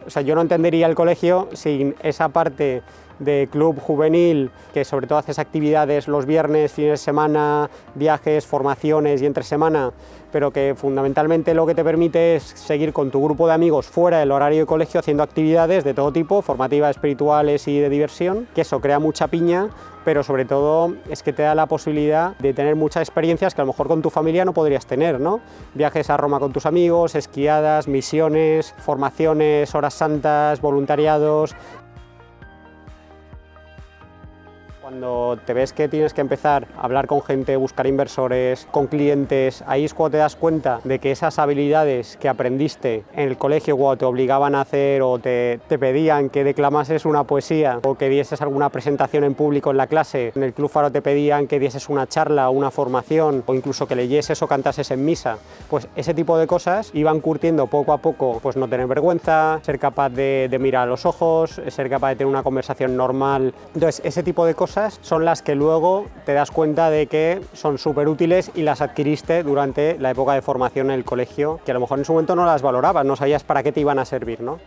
O sea, yo no entendería el colegio sin esa parte de club juvenil, que sobre todo haces actividades los viernes, fines de semana, viajes, formaciones y entre semana, pero que fundamentalmente lo que te permite es seguir con tu grupo de amigos fuera del horario de colegio haciendo actividades de todo tipo, formativas, espirituales y de diversión, que eso crea mucha piña, pero sobre todo es que te da la posibilidad de tener muchas experiencias que a lo mejor con tu familia no podrías tener, ¿no? Viajes a Roma con tus amigos, esquiadas, misiones, formaciones, horas santas, voluntariados. Cuando te ves que tienes que empezar a hablar con gente, buscar inversores, con clientes, ahí es cuando te das cuenta de que esas habilidades que aprendiste en el colegio cuando te obligaban a hacer o te pedían que declamases una poesía o que dieses alguna presentación en público en la clase, en el Club Faro te pedían que dieses una charla o una formación o incluso que leyeses o cantases en misa, pues ese tipo de cosas iban curtiendo poco a poco, pues no tener vergüenza, ser capaz de mirar a los ojos, ser capaz de tener una conversación normal. Entonces, ese tipo de cosas son las que luego te das cuenta de que son súper útiles y las adquiriste durante la época de formación en el colegio, que a lo mejor en su momento no las valorabas, no sabías para qué te iban a servir, ¿no?